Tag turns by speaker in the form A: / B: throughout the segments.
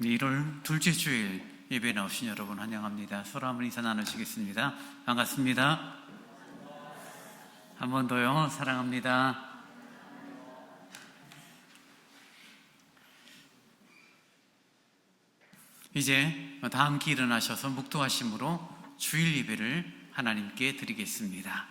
A: 1월 둘째 주일 예배에 나오신 여러분 환영합니다. 서로 한번 인사 나누시겠습니다. 반갑습니다. 한 번 더요. 사랑합니다. 이제 다 함께 일어나셔서 묵도하심으로 주일 예배를 하나님께 드리겠습니다.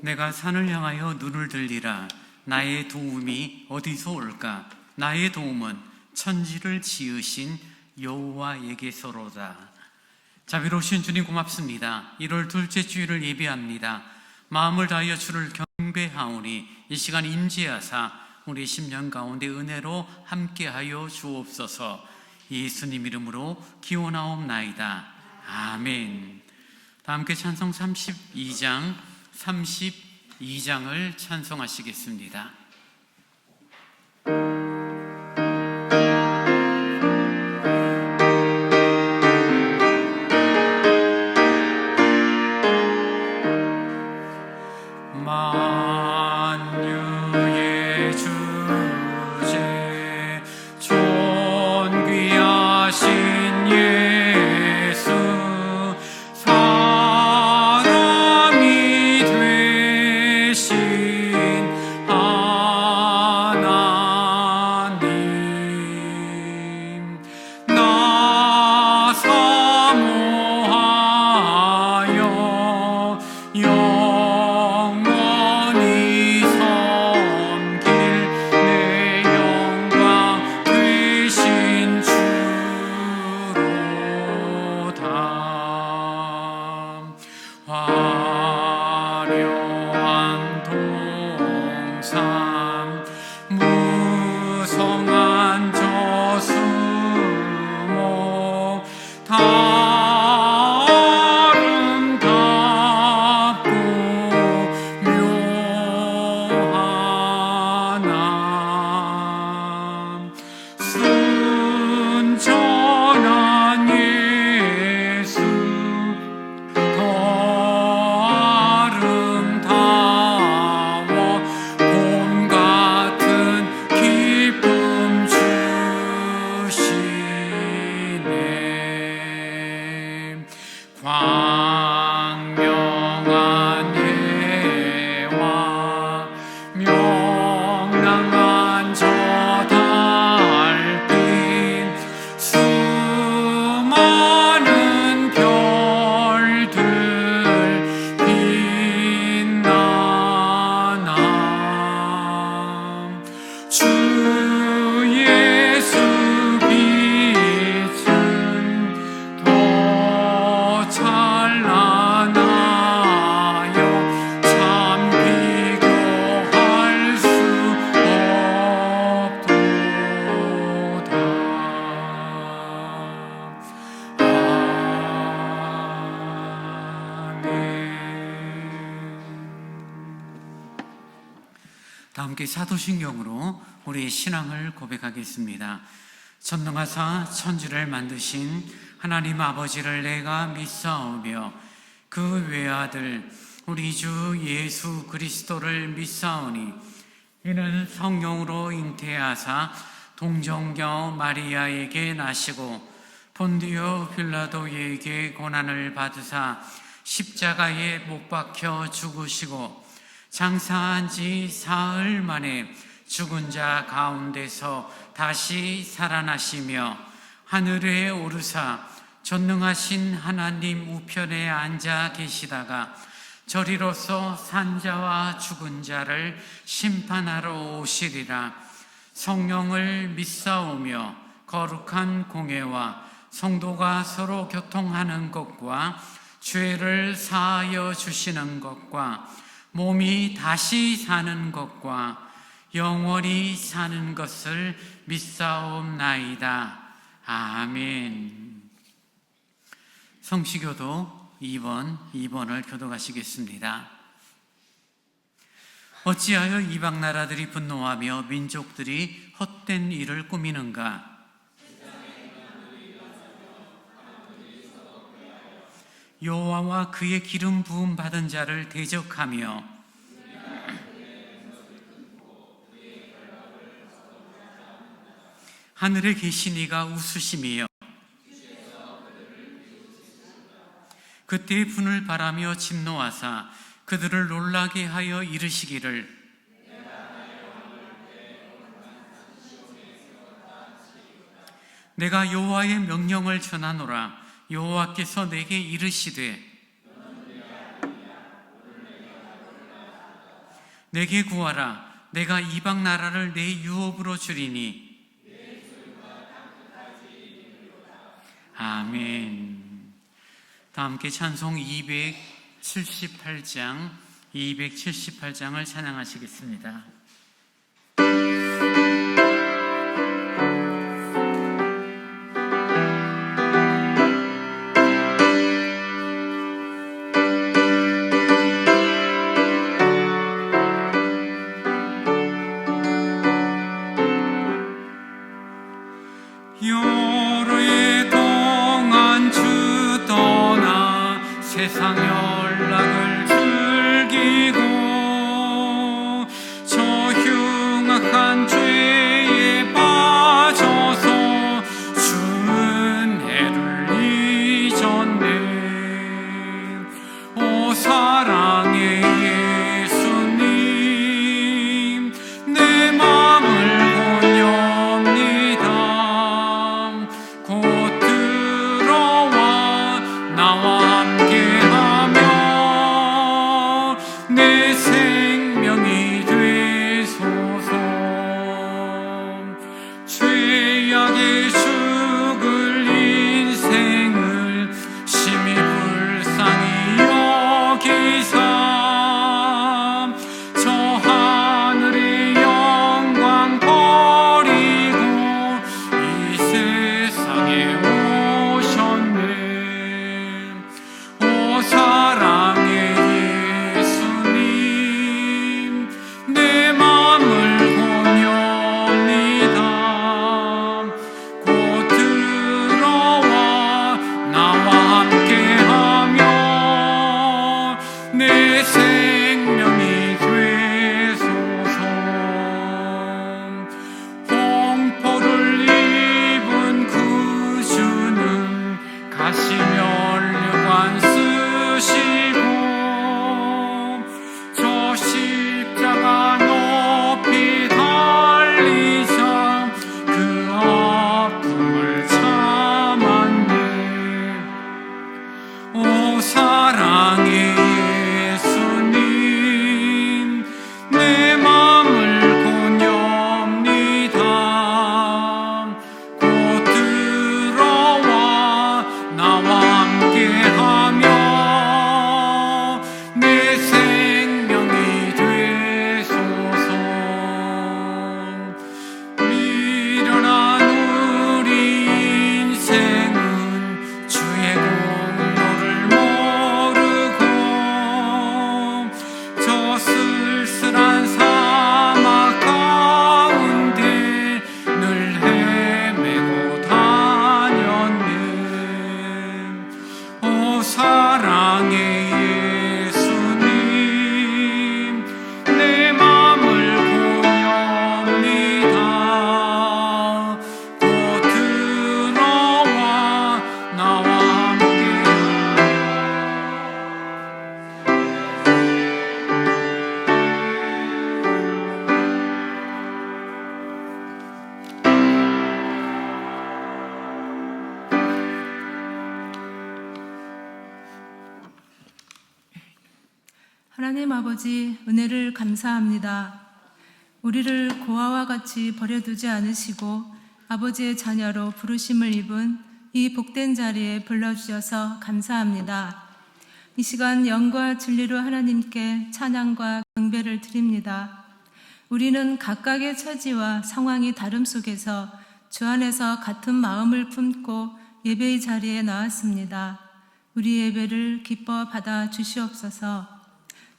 A: 내가 산을 향하여 눈을 들리라. 나의 도움이 어디서 올까? 나의 도움은 천지를 지으신 여호와에게서로다. 자비로우신 주님 고맙습니다. 1월 둘째 주일을 예배합니다. 마음을 다하여 주를 경배하오니 이 시간 임재하사 우리 심령 가운데 은혜로 함께하여 주옵소서. 예수님 이름으로 기원하옵나이다. 아멘. 다 함께 찬송 32장을 찬송하시겠습니다. 만유의 주제 존귀하신 예수 사람이 되신 하나님 나 사모하여 영원히 섬길 내 영광 되신 주로다. 화려한 동산 무성한 저수목 다 아름답고 묘하나 순전한 예수 더 아름다워 봄 같은 기쁨 주시네. 광명한 해와 명랑한 저 달빛 수많은 별들 빛나나 주 예수 빛은 더 찬란하여 참 비교할 수 없도다. 다 함께 사도신경으로 우리의 신앙을 고백하겠습니다. 전능하사 천지를 만드신 하나님 아버지를 내가 믿사오며 그 외아들 우리 주 예수 그리스도를 믿사오니 이는 성령으로 잉태하사 동정녀 마리아에게 나시고 본디오 빌라도에게 고난을 받으사 십자가에 못 박혀 죽으시고 장사한 지 사흘 만에 죽은 자 가운데서 다시 살아나시며 하늘에 오르사 전능하신 하나님 우편에 앉아 계시다가 저리로서 산자와 죽은 자를 심판하러 오시리라. 성령을 믿사오며 거룩한 공회와 성도가 서로 교통하는 것과 죄를 사하여 주시는 것과 몸이 다시 사는 것과 영원히 사는 것을 믿사옵나이다. 아멘. 성시교도 2번을 교독하시겠습니다. 어찌하여 이방 나라들이 분노하며 민족들이 헛된 일을 꾸미는가? 여호와와 그의 기름 부음 받은 자를 대적하며 하늘에 계신 이가 웃으심이여 그때 분을 바라며 진노하사 그들을 놀라게 하여 이르시기를 내가 여호와의 명령을 전하노라. 여호와께서 내게 이르시되 내게 구하라. 내가 이방 나라를 내 유업으로 주리니. 아멘. 다 함께 찬송 278장을 찬양하시겠습니다.
B: 세상 연락을 즐기고 저 흉악한 죄에 빠져서 주 은혜를 잊었네. 오 사랑의 예수님 내 마음을 보렵니다. 곧 들어와 나와 내 생명이 되소서. 죄악에 죽을 인생을 심히 불쌍히 여기사 저 하늘의 영광 버리고 이 세상에 오셨네. 오 사랑의 내 마음을 보렵니다. 곧 들어와 나와 함께하며 내 생명이 되소서. 홍포를 입은 구주는 가시면류관 쓰시고 저 십자가 높이 달리자 그 아픔을 참았네. 오 사랑의 예수님 내 마음을 보렵니다. 곧 들어와 나와 함께하며 내 생명이 되소서. 미련한 우리 인생은 주의 공로를 모르고 저 쓸쓸한 사막 가운데 늘 헤매고 다녔네. 오 사랑의 예수님 내 마음을 보렵니다. 곧 들어와 나와
C: 하나님 아버지, 은혜를 감사합니다. 우리를 고아와 같이 버려두지 않으시고 아버지의 자녀로 부르심을 입은 이 복된 자리에 불러주셔서 감사합니다. 이 시간 영과 진리로 하나님께 찬양과 경배를 드립니다. 우리는 각각의 처지와 상황이 다름 속에서 주 안에서 같은 마음을 품고 예배의 자리에 나왔습니다. 우리 예배를 기뻐 받아 주시옵소서.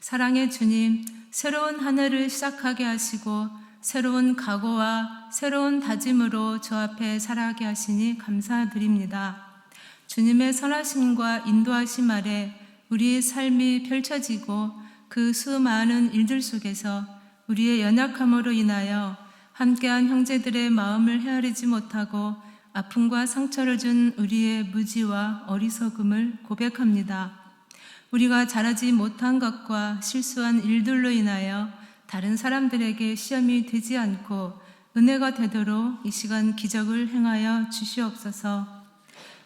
C: 사랑의 주님, 새로운 한 해를 시작하게 하시고 새로운 각오와 새로운 다짐으로 주 앞에 살아가게 하시니 감사드립니다. 주님의 선하심과 인도하심 아래 우리의 삶이 펼쳐지고 그 수많은 일들 속에서 우리의 연약함으로 인하여 함께한 형제들의 마음을 헤아리지 못하고 아픔과 상처를 준 우리의 무지와 어리석음을 고백합니다. 우리가 잘하지 못한 것과 실수한 일들로 인하여 다른 사람들에게 시험이 되지 않고 은혜가 되도록 이 시간 기적을 행하여 주시옵소서.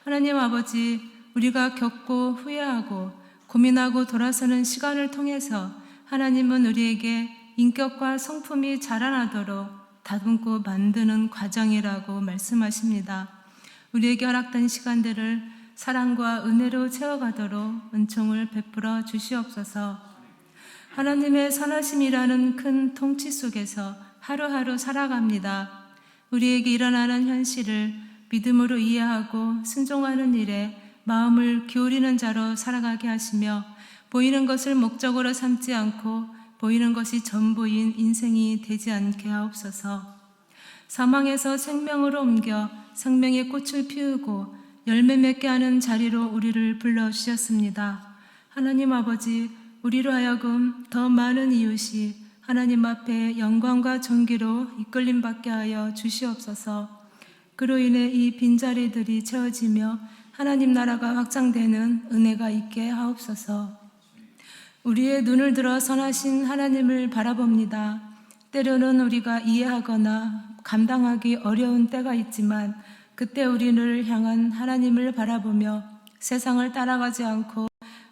C: 하나님 아버지, 우리가 겪고 후회하고 고민하고 돌아서는 시간을 통해서 하나님은 우리에게 인격과 성품이 자라나도록 다듬고 만드는 과정이라고 말씀하십니다. 우리에게 허락된 시간들을 사랑과 은혜로 채워가도록 은총을 베풀어 주시옵소서. 하나님의 선하심이라는 큰 통치 속에서 하루하루 살아갑니다. 우리에게 일어나는 현실을 믿음으로 이해하고 순종하는 일에 마음을 기울이는 자로 살아가게 하시며 보이는 것을 목적으로 삼지 않고 보이는 것이 전부인 인생이 되지 않게 하옵소서. 사망에서 생명으로 옮겨 생명의 꽃을 피우고 열매 맺게 하는 자리로 우리를 불러주셨습니다. 하나님 아버지, 우리로 하여금 더 많은 이웃이 하나님 앞에 영광과 존귀로 이끌림 받게 하여 주시옵소서. 그로 인해 이 빈자리들이 채워지며 하나님 나라가 확장되는 은혜가 있게 하옵소서. 우리의 눈을 들어 선하신 하나님을 바라봅니다. 때로는 우리가 이해하거나 감당하기 어려운 때가 있지만 그때 우리를 향한 하나님을 바라보며 세상을 따라가지 않고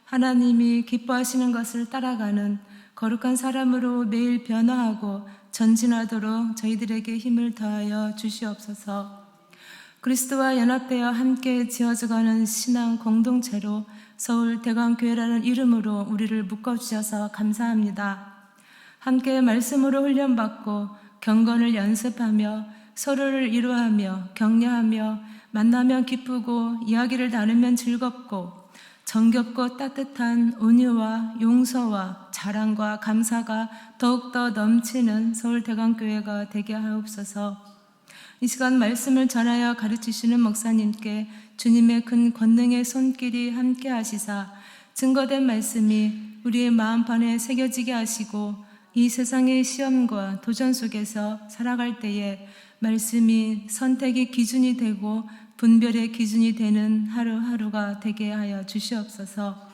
C: 하나님이 기뻐하시는 것을 따라가는 거룩한 사람으로 매일 변화하고 전진하도록 저희들에게 힘을 더하여 주시옵소서. 그리스도와 연합되어 함께 지어져가는 신앙 공동체로 서울 대광교회라는 이름으로 우리를 묶어주셔서 감사합니다. 함께 말씀으로 훈련받고 경건을 연습하며 서로를 위로하며 격려하며 만나면 기쁘고 이야기를 나누면 즐겁고 정겹고 따뜻한 온유와 용서와 자랑과 감사가 더욱더 넘치는 서울 대광교회가 되게 하옵소서. 이 시간 말씀을 전하여 가르치시는 목사님께 주님의 큰 권능의 손길이 함께 하시사 증거된 말씀이 우리의 마음판에 새겨지게 하시고 이 세상의 시험과 도전 속에서 살아갈 때에 말씀이 선택의 기준이 되고 분별의 기준이 되는 하루하루가 되게 하여 주시옵소서.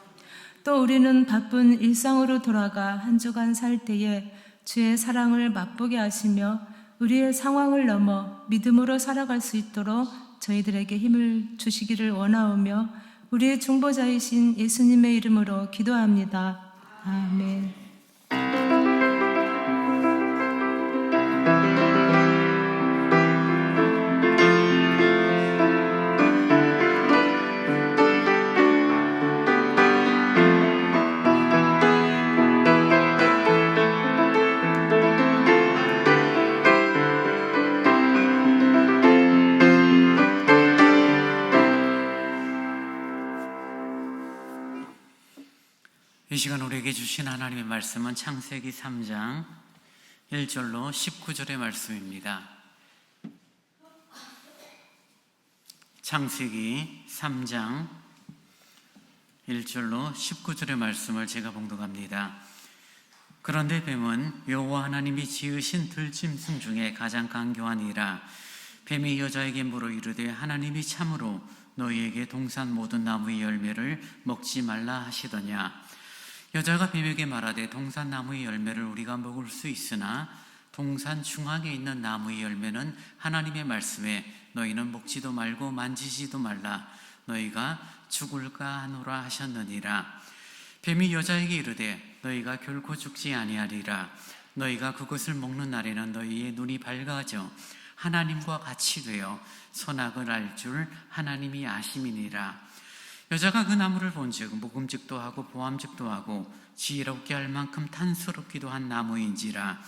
C: 또 우리는 바쁜 일상으로 돌아가 한 주간 살 때에 주의 사랑을 맛보게 하시며 우리의 상황을 넘어 믿음으로 살아갈 수 있도록 저희들에게 힘을 주시기를 원하오며 우리의 중보자이신 예수님의 이름으로 기도합니다. 아멘.
A: 이 시간 우리에게 주신 하나님의 말씀은 창세기 3장 1절로 19절의 말씀입니다. 창세기 3장 1절로 19절의 말씀을 제가 봉독합니다. 그런데 뱀은 여호와 하나님이 지으신 들짐승 중에 가장 강교하니라. 뱀이 여자에게 물어 이르되 하나님이 참으로 너희에게 동산 모든 나무의 열매를 먹지 말라 하시더냐. 여자가 뱀에게 말하되 동산 나무의 열매를 우리가 먹을 수 있으나 동산 중앙에 있는 나무의 열매는 하나님의 말씀에 너희는 먹지도 말고 만지지도 말라 너희가 죽을까 하노라 하셨느니라. 뱀이 여자에게 이르되 너희가 결코 죽지 아니하리라. 너희가 그것을 먹는 날에는 너희의 눈이 밝아져 하나님과 같이 되어 선악을 알 줄 하나님이 아심이니라. 여자가 그 나무를 본즉 먹음직도 하고 보암직도 하고 지혜롭게 할 만큼 탐스럽기도 한 나무인지라.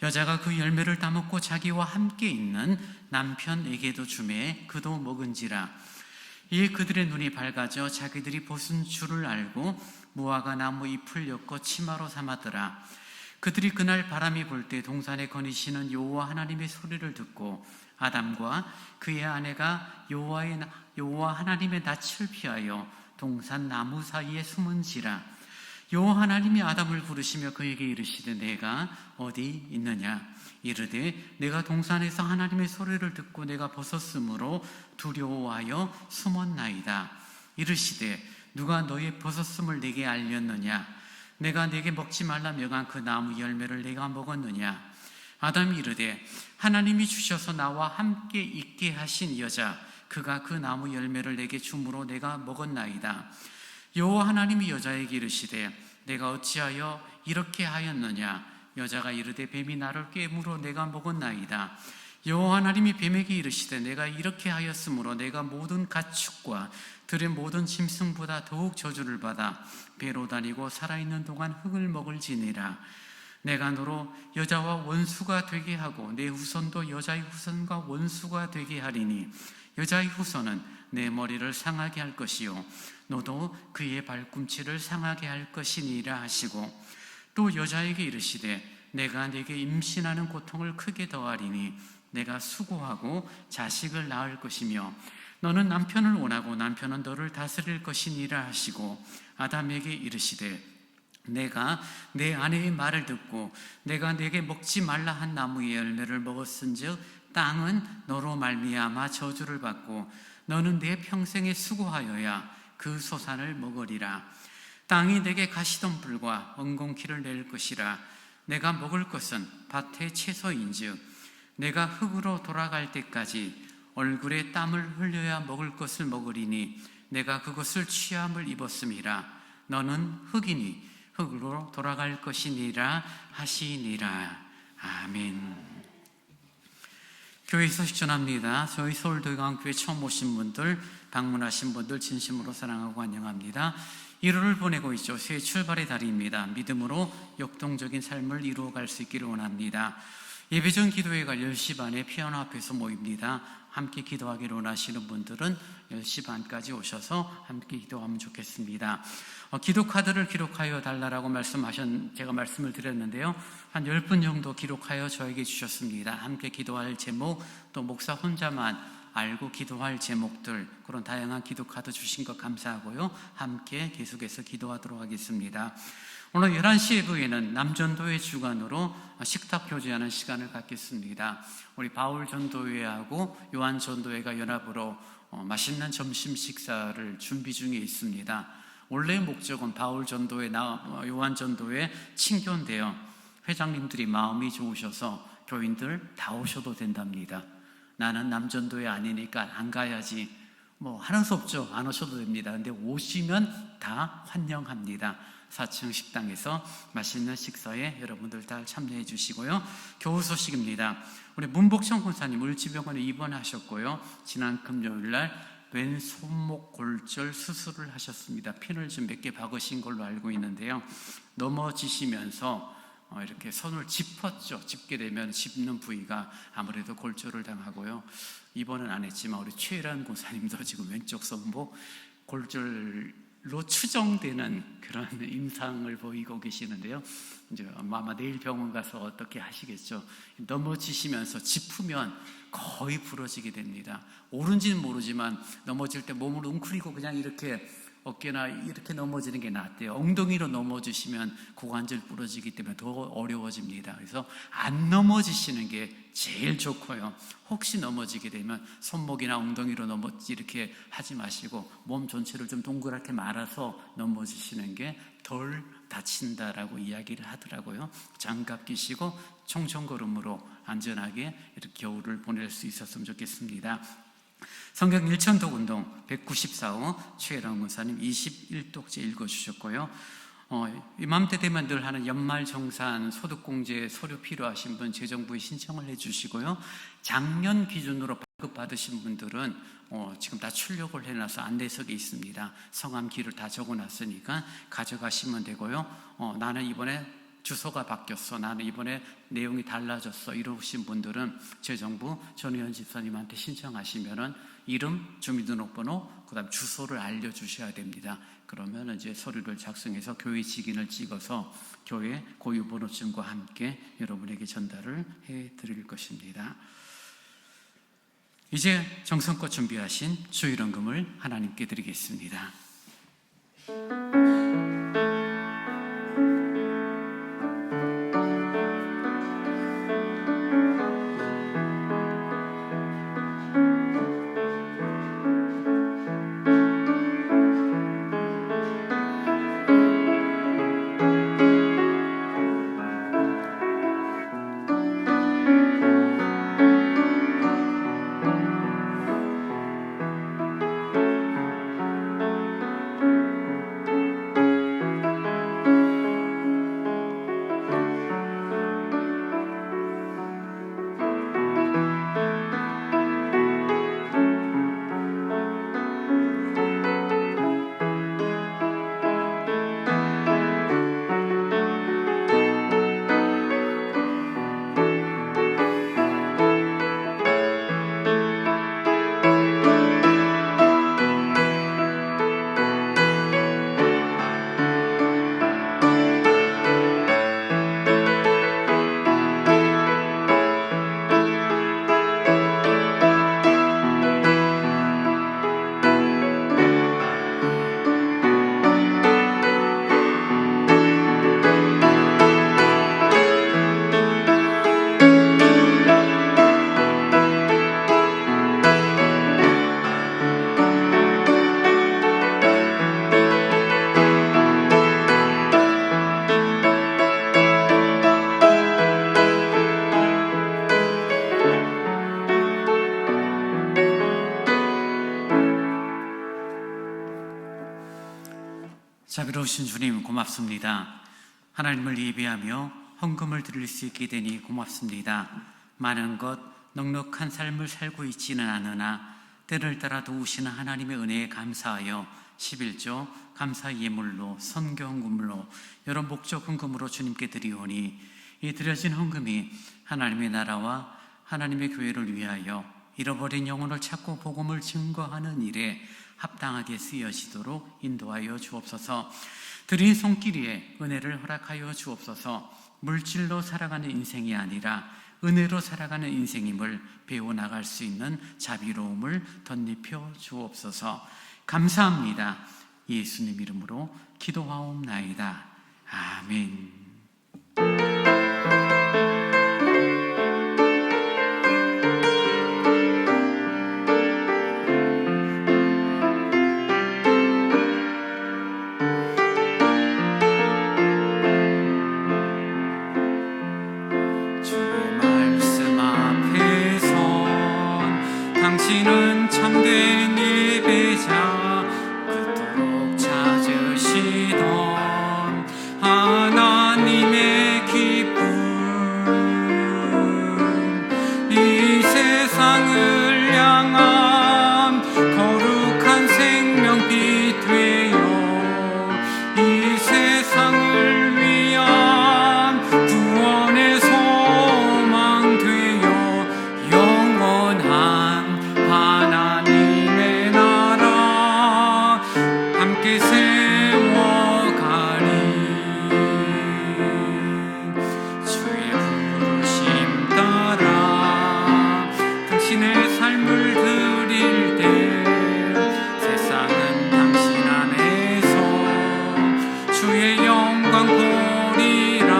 A: 여자가 그 열매를 따먹고 자기와 함께 있는 남편에게도 주매 그도 먹은지라. 이에 그들의 눈이 밝아져 자기들이 벗은 줄을 알고 무화과 나무 잎을 엮어 치마로 삼았더라. 그들이 그날 바람이 불 때 동산에 거니시는 여호와 하나님의 소리를 듣고 아담과 그의 아내가 여호와 하나님의 낯을 피하여 동산 나무 사이에 숨은지라. 여호와 하나님이 아담을 부르시며 그에게 이르시되 내가 어디 있느냐. 이르되 내가 동산에서 하나님의 소리를 듣고 내가 벗었으므로 두려워하여 숨었나이다. 이르시되 누가 너의 벗었음을 내게 알렸느냐. 내가 내게 먹지 말라 명한 그 나무 열매를 내가 먹었느냐. 아담이 이르되 하나님이 주셔서 나와 함께 있게 하신 여자 그가 그 나무 열매를 내게 주므로 내가 먹었나이다. 여호와 하나님이 여자에게 이르시되 내가 어찌하여 이렇게 하였느냐. 여자가 이르되 뱀이 나를 꿰물어 내가 먹었나이다. 여호와 하나님이 뱀에게 이르시되 내가 이렇게 하였으므로 내가 모든 가축과 들의 모든 짐승보다 더욱 저주를 받아 배로 다니고 살아있는 동안 흙을 먹을지니라. 내가 너로 여자와 원수가 되게 하고 내 후손도 여자의 후손과 원수가 되게 하리니 여자의 후손은 내 머리를 상하게 할 것이요 너도 그의 발꿈치를 상하게 할 것이니라 하시고 또 여자에게 이르시되 내가 네게 임신하는 고통을 크게 더하리니 내가 수고하고 자식을 낳을 것이며 너는 남편을 원하고 남편은 너를 다스릴 것이니라 하시고 아담에게 이르시되 내가 내 아내의 말을 듣고 내가 네게 먹지 말라 한 나무의 열매를 먹었은즉 땅은 너로 말미암아 저주를 받고 너는 내 평생에 수고하여야 그 소산을 먹으리라. 땅이 내게 가시덤불과 엉겅퀴를 낼 것이라. 내가 먹을 것은 밭의 채소인즉 내가 흙으로 돌아갈 때까지 얼굴에 땀을 흘려야 먹을 것을 먹으리니 내가 그것을 취함을 입었음이라. 너는 흙이니 흙으로 돌아갈 것이니라 하시니라. 아멘. 교회 소식 전합니다. 저희 서울도강교회 처음 오신 분들, 방문하신 분들 진심으로 사랑하고 환영합니다. 1월을 보내고 있죠. 새 출발의 달입니다. 믿음으로 역동적인 삶을 이루어갈 수 있기를 원합니다. 예배전 기도회가 10시 반에 피아노 앞에서 모입니다. 함께 기도하기를 원하시는 분들은 10시 반까지 오셔서 함께 기도하면 좋겠습니다. 기도 카드를 기록하여 달라고 제가 말씀을 드렸는데요. 한 10분 정도 기록하여 저에게 주셨습니다. 함께 기도할 제목, 또 목사 혼자만 알고 기도할 제목들, 그런 다양한 기도 카드 주신 것 감사하고요. 함께 계속해서 기도하도록 하겠습니다. 오늘 11시 예배에는 남전도회 주관으로 식탁 교제하는 시간을 갖겠습니다. 우리 바울 전도회하고 요한 전도회가 연합으로 맛있는 점심 식사를 준비 중에 있습니다. 원래 목적은 바울 전도회, 요한 전도회 친교인데요. 회장님들이 마음이 좋으셔서 교인들 다 오셔도 된답니다. 나는 남전도회 아니니까 안 가야지. 하는 수 없죠. 안 오셔도 됩니다. 근데 오시면 다 환영합니다. 4층 식당에서 맛있는 식사에 여러분들 다 참여해 주시고요. 교우 소식입니다. 우리 문복청 권사님 을지병원에 입원하셨고요. 지난 금요일날 왼 손목 골절 수술을 하셨습니다. 핀을 좀 몇 개 박으신 걸로 알고 있는데요. 넘어지시면서 이렇게 손을 짚었죠. 짚게 되면 짚는 부위가 아무래도 골절을 당하고요. 입원은 안 했지만 우리 최일환 권사님도 지금 왼쪽 손목 골절로 추정되는 그런 임상을 보이고 계시는데요. 이제 아마 내일 병원 가서 어떻게 하시겠죠. 넘어지시면서 짚으면 거의 부러지게 됩니다. 옳은지는 모르지만 넘어질 때 몸을 웅크리고 그냥 이렇게 어깨나 이렇게 넘어지는 게 낫대요. 엉덩이로 넘어지시면 고관절 부러지기 때문에 더 어려워집니다. 그래서 안 넘어지시는 게 제일 좋고요. 혹시 넘어지게 되면 손목이나 엉덩이로 이렇게 하지 마시고 몸 전체를 좀 동그랗게 말아서 넘어지시는 게 덜 다친다라고 이야기를 하더라고요. 장갑 끼시고 총총걸음으로 안전하게 이렇게 겨울을 보낼 수 있었으면 좋겠습니다. 성경 1천독 운동 194호 최혜랑 권사님 21독째 읽어주셨고요. 이맘때 되면 늘 하는 연말정산 소득공제 서류 필요하신 분 재정부에 신청을 해주시고요. 작년 기준으로 발급받으신 분들은 지금 다 출력을 해놔서 안내석에 있습니다. 성함 기를 다 적어놨으니까 가져가시면 되고요. 나는 이번에 주소가 바뀌었어, 나는 이번에 내용이 달라졌어, 이러신 분들은 재정부 전혜연 집사님한테 신청하시면은 이름, 주민등록번호, 그다음 주소를 알려주셔야 됩니다. 그러면 이제 서류를 작성해서 교회 직인을 찍어서 교회 고유번호증과 함께 여러분에게 전달을 해드릴 것입니다. 이제 정성껏 준비하신 주일헌금을 하나님께 드리겠습니다. 자비로우신 주님, 고맙습니다. 하나님을 예배하며 헌금을 드릴 수 있게 되니 고맙습니다. 많은 것, 넉넉한 삶을 살고 있지는 않으나 때를 따라 도우시는 하나님의 은혜에 감사하여 11조 감사 예물로, 선교 헌금으로, 여러 목적 헌금으로 주님께 드리오니 이 드려진 헌금이 하나님의 나라와 하나님의 교회를 위하여 잃어버린 영혼을 찾고 복음을 증거하는 일에 합당하게 쓰여지도록 인도하여 주옵소서. 드린 손길에 은혜를 허락하여 주옵소서. 물질로 살아가는 인생이 아니라 은혜로 살아가는 인생임을 배워나갈 수 있는 자비로움을 덧입혀 주옵소서. 감사합니다. 예수님 이름으로 기도하옵나이다. 아멘.
B: 당신은 참된 예배자, 그토록 찾으시던 하나님의 기쁨, 이 세상을 향한 거룩한 생명빛 되어 이 세상을 위한 구원의 소망 되어 영원한 하나님의 나라 함께 세워가리. 주의 부르심 따라 당신의 삶을 드릴 때 세상은 당신 안에서 주의 영광 보리라.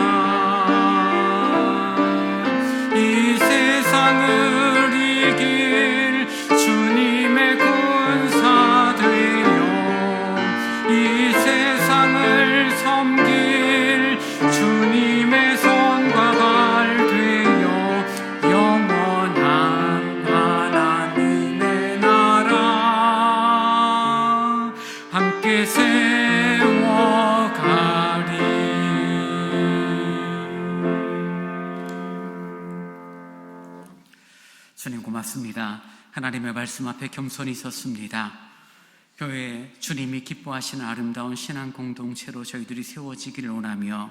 B: 이 세상을 이길 주님의 군사 되어 이 세상을 섬길 주님의 손과 발 되어 영원한 하나님의 나라 함께 세워가리.
A: 주님 고맙습니다. 하나님의 말씀 앞에 겸손히 섰습니다. 교회에 주님이 기뻐하시는 아름다운 신앙 공동체로 저희들이 세워지기를 원하며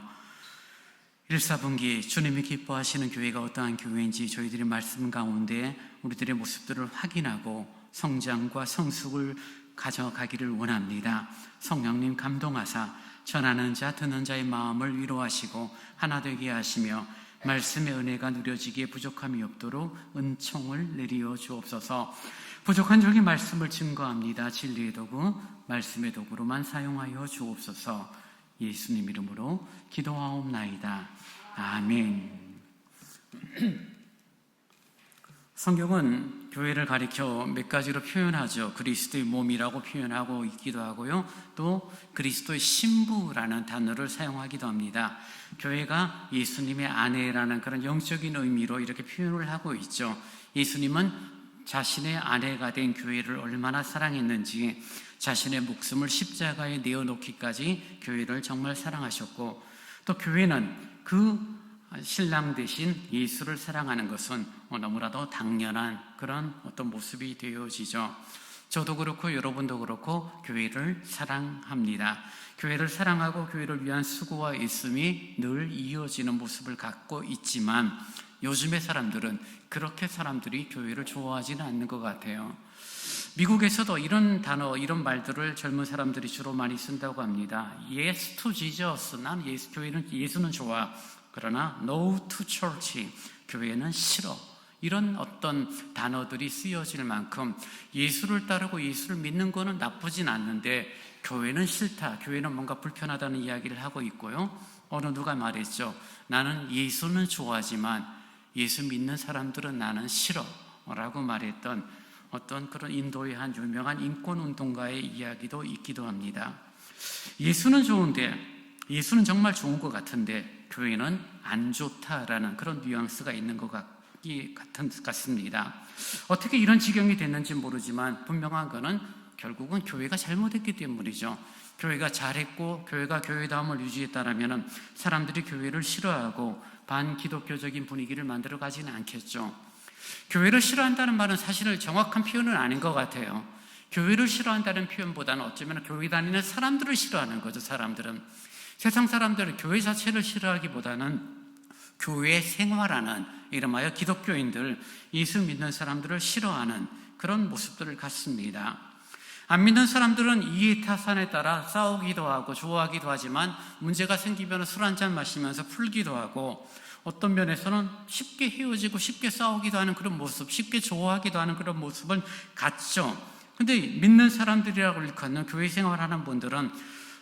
A: 1사분기 주님이 기뻐하시는 교회가 어떠한 교회인지 저희들의 말씀 가운데 우리들의 모습들을 확인하고 성장과 성숙을 가져가기를 원합니다. 성령님 감동하사 전하는 자 듣는 자의 마음을 위로하시고 하나 되게 하시며 말씀의 은혜가 누려지기에 부족함이 없도록 은총을 내리어 주옵소서. 부족한 종이 말씀을 증거합니다. 진리의 도구, 말씀의 도구로만 사용하여 주옵소서. 예수님 이름으로 기도하옵나이다. 아멘. 성경은 교회를 가리켜 몇 가지로 표현하죠. 그리스도의 몸이라고 표현하고 있기도 하고요. 또 그리스도의 신부라는 단어를 사용하기도 합니다. 교회가 예수님의 아내라는 그런 영적인 의미로 이렇게 표현을 하고 있죠. 예수님은 자신의 아내가 된 교회를 얼마나 사랑했는지 자신의 목숨을 십자가에 내어놓기까지 교회를 정말 사랑하셨고, 또 교회는 그 신랑 대신 예수를 사랑하는 것은 너무나도 당연한 그런 어떤 모습이 되어지죠. 저도 그렇고 여러분도 그렇고 교회를 사랑합니다. 교회를 사랑하고 교회를 위한 수고와 애씀이 늘 이어지는 모습을 갖고 있지만 요즘의 사람들은 그렇게 사람들이 교회를 좋아하지는 않는 것 같아요. 미국에서도 이런 단어, 이런 말들을 젊은 사람들이 주로 많이 쓴다고 합니다. Yes to Jesus. 난 예수는 좋아. 그러나 No to church. 교회는 싫어. 이런 어떤 단어들이 쓰여질 만큼 예수를 따르고 예수를 믿는 거는 나쁘진 않는데 교회는 싫다. 교회는 뭔가 불편하다는 이야기를 하고 있고요. 어느 누가 말했죠. 나는 예수는 좋아하지만 예수 믿는 사람들은 나는 싫어. 라고 말했던 어떤 그런 인도의 한 유명한 인권운동가의 이야기도 있기도 합니다. 예수는 좋은데, 예수는 정말 좋은 것 같은데 교회는 안 좋다라는 그런 뉘앙스가 있는 것 같습니다. 어떻게 이런 지경이 됐는지 모르지만 분명한 것은 결국은 교회가 잘못했기 때문이죠. 교회가 잘했고 교회가 교회다움을 유지했다면 사람들이 교회를 싫어하고 반기독교적인 분위기를 만들어 가지는 않겠죠. 교회를 싫어한다는 말은 사실은 정확한 표현은 아닌 것 같아요. 교회를 싫어한다는 표현보다는 어쩌면 교회 다니는 사람들을 싫어하는 거죠. 사람들은 세상 사람들은 교회 자체를 싫어하기보다는 교회에 생활하는 이름하여 기독교인들, 예수 믿는 사람들을 싫어하는 그런 모습들을 갖습니다. 안 믿는 사람들은 이해타산에 따라 싸우기도 하고 좋아하기도 하지만 문제가 생기면 술 한잔 마시면서 풀기도 하고 어떤 면에서는 쉽게 헤어지고 쉽게 싸우기도 하는 그런 모습, 쉽게 좋아하기도 하는 그런 모습을 갖죠. 근데 믿는 사람들이라고 일컫는 교회 생활하는 분들은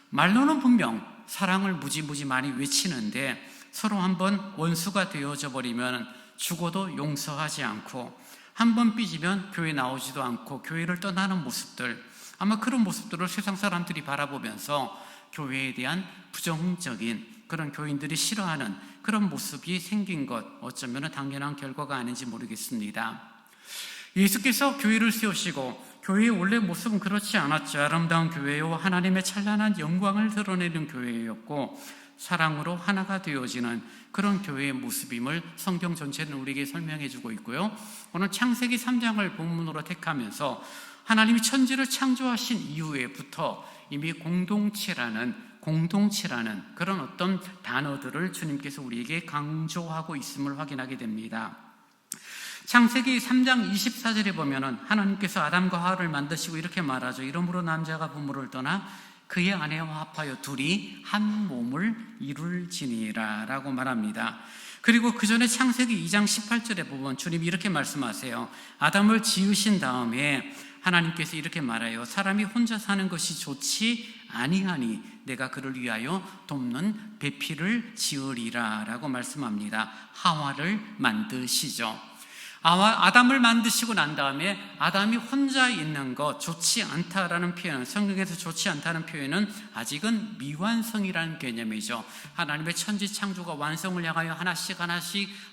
A: 말로는 분명 사랑을 무지무지 많이 외치는데 서로 한번 원수가 되어져 버리면 죽어도 용서하지 않고 한번 삐지면 교회 나오지도 않고 교회를 떠나는 모습들, 아마 그런 모습들을 세상 사람들이 바라보면서 교회에 대한 부정적인 그런 교인들이 싫어하는 그런 모습이 생긴 것, 어쩌면 당연한 결과가 아닌지 모르겠습니다. 예수께서 교회를 세우시고 교회의 원래 모습은 그렇지 않았죠. 아름다운 교회요, 하나님의 찬란한 영광을 드러내는 교회였고 사랑으로 하나가 되어지는 그런 교회의 모습임을 성경 전체는 우리에게 설명해 주고 있고요. 오늘 창세기 3장을 본문으로 택하면서 하나님이 천지를 창조하신 이후에부터 이미 공동체라는 그런 어떤 단어들을 주님께서 우리에게 강조하고 있음을 확인하게 됩니다. 창세기 3장 24절에 보면은 하나님께서 아담과 하와를 만드시고 이렇게 말하죠. 이러므로 남자가 부모를 떠나 그의 아내와 합하여 둘이 한 몸을 이룰지니라 라고 말합니다. 그리고 그 전에 창세기 2장 18절에 보면 주님이 이렇게 말씀하세요. 아담을 지으신 다음에 하나님께서 이렇게 말해요. 사람이 혼자 사는 것이 좋지 아니하니 내가 그를 위하여 돕는 배필을 지으리라 라고 말씀합니다. 하와를 만드시죠. 아담을 만드시고 난 다음에 아담이 혼자 있는 것 좋지 않다라는 표현, 성경에서 좋지 않다는 표현은 아직은 미완성이라는 개념이죠. 하나님의 천지 창조가 완성을 향하여 하나씩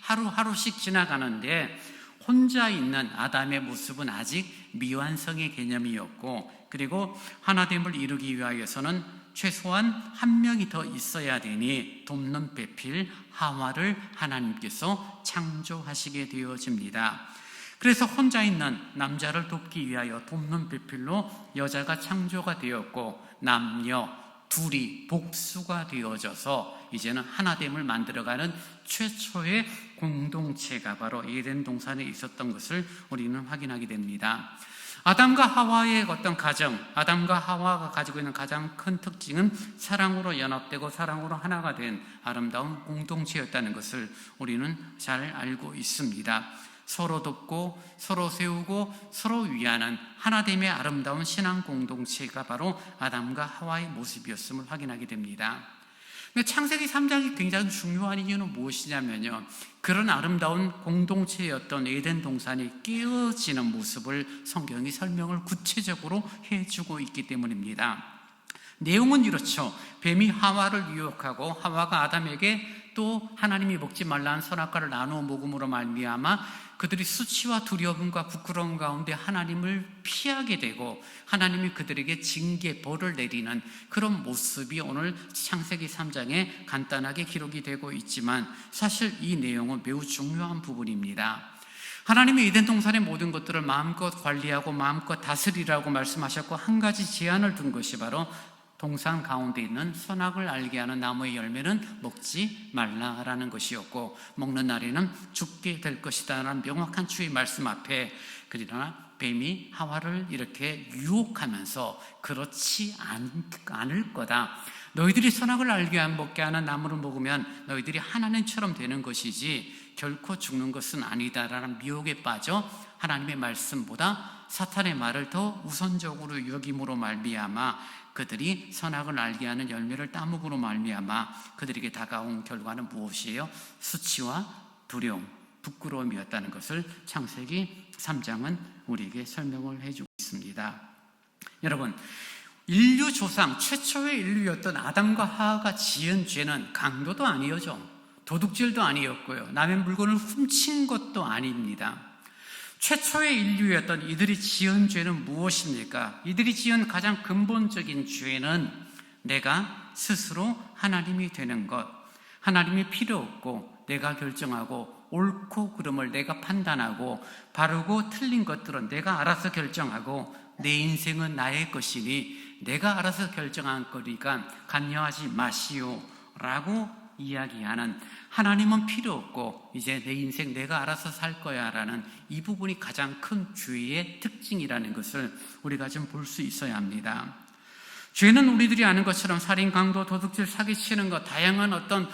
A: 하루하루씩 지나가는데 혼자 있는 아담의 모습은 아직 미완성의 개념이었고, 그리고 하나됨을 이루기 위하여서는 최소한 한 명이 더 있어야 되니 돕는 배필 하와를 하나님께서 창조하시게 되어집니다. 그래서 혼자 있는 남자를 돕기 위하여 돕는 배필로 여자가 창조가 되었고 남녀 둘이 복수가 되어져서 이제는 하나됨을 만들어가는 최초의 공동체가 바로 에덴 동산에 있었던 것을 우리는 확인하게 됩니다. 아담과 하와의 어떤 가정, 아담과 하와가 가지고 있는 가장 큰 특징은 사랑으로 연합되고 사랑으로 하나가 된 아름다운 공동체였다는 것을 우리는 잘 알고 있습니다. 서로 돕고 서로 세우고 서로 위하는 하나됨의 아름다운 신앙 공동체가 바로 아담과 하와의 모습이었음을 확인하게 됩니다. 창세기 3장이 굉장히 중요한 이유는 무엇이냐면요, 그런 아름다운 공동체였던 에덴 동산이 깨어지는 모습을 성경이 설명을 구체적으로 해주고 있기 때문입니다. 내용은 이렇죠. 뱀이 하와를 유혹하고 하와가 아담에게 또 하나님이 먹지 말라는 선악과를 나누어 먹음으로 말미암아 그들이 수치와 두려움과 부끄러움 가운데 하나님을 피하게 되고 하나님이 그들에게 징계, 벌을 내리는 그런 모습이 오늘 창세기 3장에 간단하게 기록이 되고 있지만 사실 이 내용은 매우 중요한 부분입니다. 하나님이 에덴 동산의 모든 것들을 마음껏 관리하고 마음껏 다스리라고 말씀하셨고 한 가지 제한을 둔 것이 바로 동산 가운데 있는 선악을 알게 하는 나무의 열매는 먹지 말라라는 것이었고 먹는 날에는 죽게 될 것이다 라는 명확한 주의 말씀 앞에 그러나 뱀이 하와를 이렇게 유혹하면서 그렇지 않을 거다, 너희들이 선악을 알게 먹게 하는 나무를 먹으면 너희들이 하나님처럼 되는 것이지 결코 죽는 것은 아니다라는 미혹에 빠져 하나님의 말씀보다 사탄의 말을 더 우선적으로 여김으로 말미암아 그들이 선악을 알게 하는 열매를 따먹으로 말미암아 그들에게 다가온 결과는 무엇이에요? 수치와 두려움, 부끄러움이었다는 것을 창세기 3장은 우리에게 설명을 해주고 있습니다. 여러분, 인류 조상 최초의 인류였던 아담과 하와가 지은 죄는 강도도 아니었죠. 도둑질도 아니었고요. 남의 물건을 훔친 것도 아닙니다. 최초의 인류였던 이들이 지은 죄는 무엇입니까? 이들이 지은 가장 근본적인 죄는 내가 스스로 하나님이 되는 것, 하나님이 필요 없고 내가 결정하고 옳고 그름을 내가 판단하고 바르고 틀린 것들은 내가 알아서 결정하고 내 인생은 나의 것이니 내가 알아서 결정한 거니까 관여하지 마시오 라고 이야기하는, 하나님은 필요 없고 이제 내 인생 내가 알아서 살 거야 라는 이 부분이 가장 큰 죄의 특징이라는 것을 우리가 좀 볼 수 있어야 합니다. 죄는 우리들이 아는 것처럼 살인, 강도, 도둑질, 사기치는 것, 다양한 어떤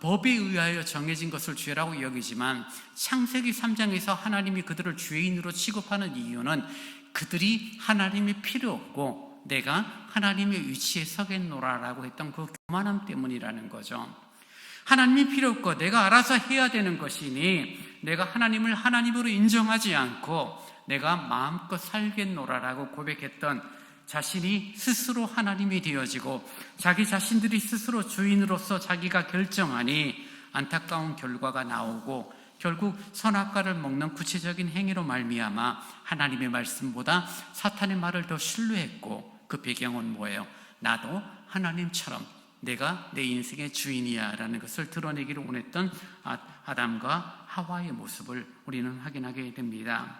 A: 법에 의하여 정해진 것을 죄라고 여기지만 창세기 3장에서 하나님이 그들을 죄인으로 취급하는 이유는 그들이 하나님이 필요 없고 내가 하나님의 위치에 서겠노라라고 했던 그 교만함 때문이라는 거죠. 하나님이 필요 없고 내가 알아서 해야 되는 것이니 내가 하나님을 하나님으로 인정하지 않고 내가 마음껏 살겠노라라고 고백했던 자신이 스스로 하나님이 되어지고 자기 자신들이 스스로 주인으로서 자기가 결정하니 안타까운 결과가 나오고 결국 선악과를 먹는 구체적인 행위로 말미암아 하나님의 말씀보다 사탄의 말을 더 신뢰했고 그 배경은 뭐예요? 나도 하나님처럼 내가 내 인생의 주인이야 라는 것을 드러내기를 원했던 아담과 하와의 모습을 우리는 확인하게 됩니다.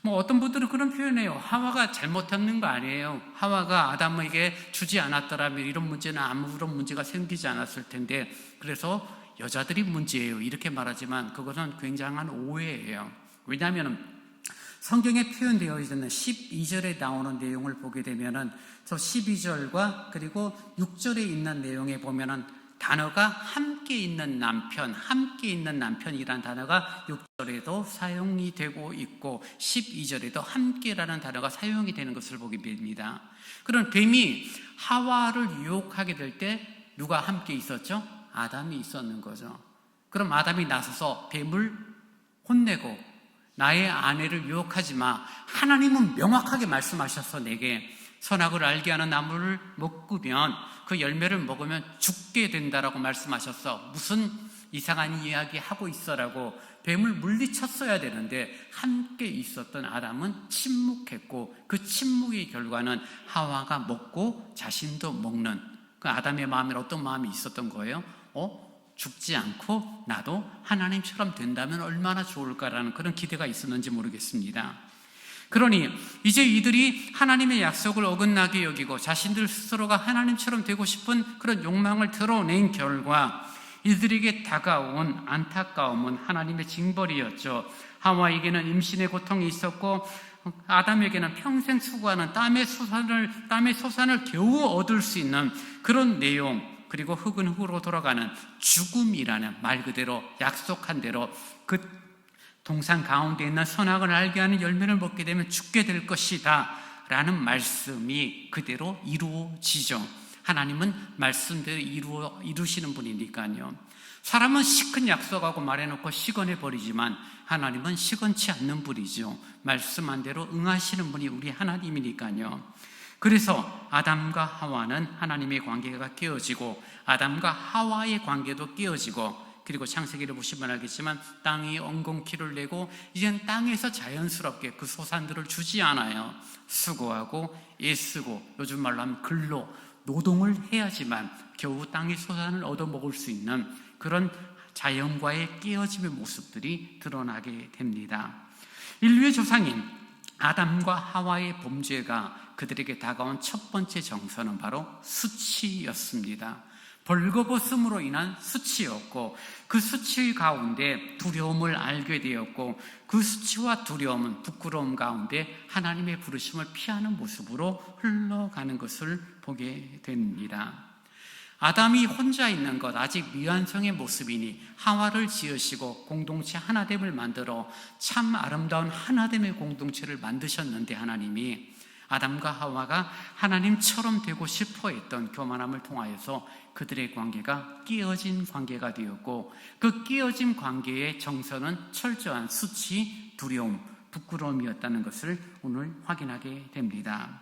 A: 어떤 분들은 그런 표현해요. 하와가 잘못했는 거 아니에요. 하와가 아담에게 주지 않았더라면 이런 문제는 아무런 문제가 생기지 않았을 텐데 그래서 여자들이 문제예요 이렇게 말하지만 그것은 굉장한 오해예요. 왜냐하면 성경에 표현되어 있는 12절에 나오는 내용을 보게 되면은 저 12절과 그리고 6절에 있는 내용에 보면은 단어가 함께 있는 남편이라는 단어가 6절에도 사용이 되고 있고 12절에도 함께라는 단어가 사용이 되는 것을 보게 됩니다. 그런 뱀이 하와를 유혹하게 될 때 누가 함께 있었죠? 아담이 있었는 거죠. 그럼 아담이 나서서 뱀을 혼내고 나의 아내를 유혹하지 마. 하나님은 명확하게 말씀하셔서 내게 선악을 알게 하는 나무를 먹으면 그 열매를 먹으면 죽게 된다라고 말씀하셨어. 무슨 이상한 이야기 하고 있어라고 뱀을 물리쳤어야 되는데 함께 있었던 아담은 침묵했고 그 침묵의 결과는 하와가 먹고 자신도 먹는 그 아담의 마음에 어떤 마음이 있었던 거예요? 죽지 않고 나도 하나님처럼 된다면 얼마나 좋을까라는 그런 기대가 있었는지 모르겠습니다. 그러니 이제 이들이 하나님의 약속을 어긋나게 여기고 자신들 스스로가 하나님처럼 되고 싶은 그런 욕망을 드러낸 결과 이들에게 다가온 안타까움은 하나님의 징벌이었죠. 하와에게는 임신의 고통이 있었고 아담에게는 평생 수고하는 땀의 소산을 겨우 얻을 수 있는 그런 내용, 그리고 흙은 흙으로 돌아가는 죽음이라는 말 그대로 약속한 대로 그 동산 가운데 있는 선악을 알게 하는 열매를 먹게 되면 죽게 될 것이다 라는 말씀이 그대로 이루어지죠. 하나님은 말씀대로 이루시는 분이니까요. 사람은 시큰 약속하고 말해놓고 시건해버리지만 하나님은 시건치 않는 분이죠. 말씀한 대로 응하시는 분이 우리 하나님이니까요. 그래서 아담과 하와는 하나님의 관계가 깨어지고 아담과 하와의 관계도 깨어지고, 그리고 창세기를 보시면 알겠지만 땅이 엉겅퀴를 내고 이젠 땅에서 자연스럽게 그 소산들을 주지 않아요. 수고하고 애쓰고 요즘 말로 하면 근로, 노동을 해야지만 겨우 땅의 소산을 얻어먹을 수 있는 그런 자연과의 깨어짐의 모습들이 드러나게 됩니다. 인류의 조상인 아담과 하와의 범죄가 그들에게 다가온 첫 번째 정서는 바로 수치였습니다. 벌거벗음으로 인한 수치였고, 그 수치 가운데 두려움을 알게 되었고, 그 수치와 두려움은 부끄러움 가운데 하나님의 부르심을 피하는 모습으로 흘러가는 것을 보게 됩니다. 아담이 혼자 있는 것, 아직 미완성의 모습이니 하와를 지으시고 공동체 하나됨을 만들어 참 아름다운 하나됨의 공동체를 만드셨는데, 하나님이 아담과 하와가 하나님처럼 되고 싶어 했던 교만함을 통하여서 그들의 관계가 깨어진 관계가 되었고, 그 깨어진 관계의 정서는 철저한 수치, 두려움, 부끄러움이었다는 것을 오늘 확인하게 됩니다.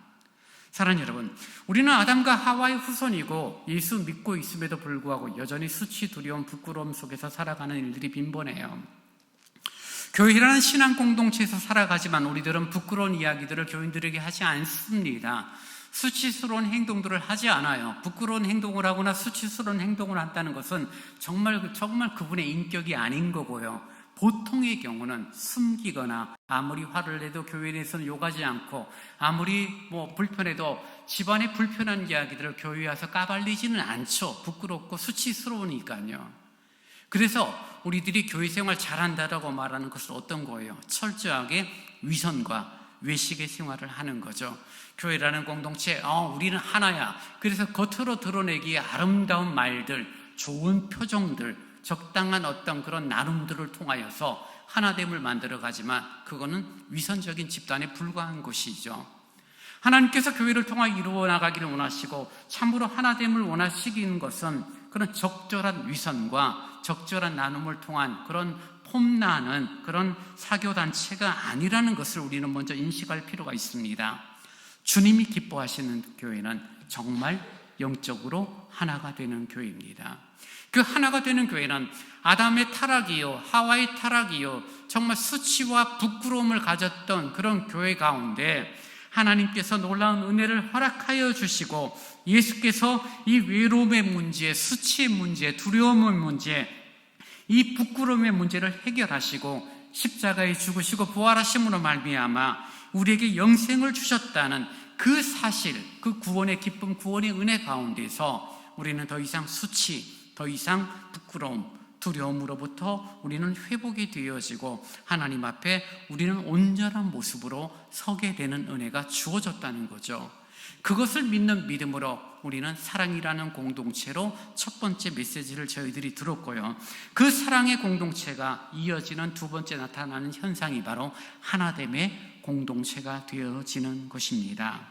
A: 사랑하는 여러분, 우리는 아담과 하와의 후손이고 예수 믿고 있음에도 불구하고 여전히 수치, 두려움, 부끄러움 속에서 살아가는 일들이 빈번해요. 교회라는 신앙 공동체에서 살아가지만 우리들은 부끄러운 이야기들을 교인들에게 하지 않습니다. 수치스러운 행동들을 하지 않아요. 부끄러운 행동을 하거나 수치스러운 행동을 한다는 것은 정말 그분의 인격이 아닌 거고요. 보통의 경우는 숨기거나 아무리 화를 내도 교회 내에서는 욕하지 않고, 아무리 불편해도 집안에 불편한 이야기들을 교회에 와서 까발리지는 않죠. 부끄럽고 수치스러우니까요. 그래서 우리들이 교회 생활 잘한다라고 말하는 것은 어떤 거예요? 철저하게 위선과 외식의 생활을 하는 거죠. 교회라는 공동체, 우리는 하나야. 그래서 겉으로 드러내기에 아름다운 말들, 좋은 표정들, 적당한 어떤 그런 나눔들을 통하여서 하나됨을 만들어 가지만 그거는 위선적인 집단에 불과한 것이죠. 하나님께서 교회를 통해 이루어 나가기를 원하시고 참으로 하나됨을 원하시는 것은 그런 적절한 위선과 적절한 나눔을 통한 그런 폼나는 그런 사교단체가 아니라는 것을 우리는 먼저 인식할 필요가 있습니다. 주님이 기뻐하시는 교회는 정말 영적으로 하나가 되는 교회입니다. 그 하나가 되는 교회는 아담의 타락이요, 하와의 타락이요, 정말 수치와 부끄러움을 가졌던 그런 교회 가운데 하나님께서 놀라운 은혜를 허락하여 주시고, 예수께서 이 외로움의 문제, 수치의 문제, 두려움의 문제, 이 부끄러움의 문제를 해결하시고 십자가에 죽으시고 부활하심으로 말미암아 우리에게 영생을 주셨다는 그 사실, 그 구원의 기쁨, 구원의 은혜 가운데서 우리는 더 이상 수치, 더 이상 부끄러움, 두려움으로부터 우리는 회복이 되어지고 하나님 앞에 우리는 온전한 모습으로 서게 되는 은혜가 주어졌다는 거죠. 그것을 믿는 믿음으로 우리는 사랑이라는 공동체로 첫 번째 메시지를 저희들이 들었고요. 그 사랑의 공동체가 이어지는 두 번째 나타나는 현상이 바로 하나됨의 공동체가 되어지는 것입니다.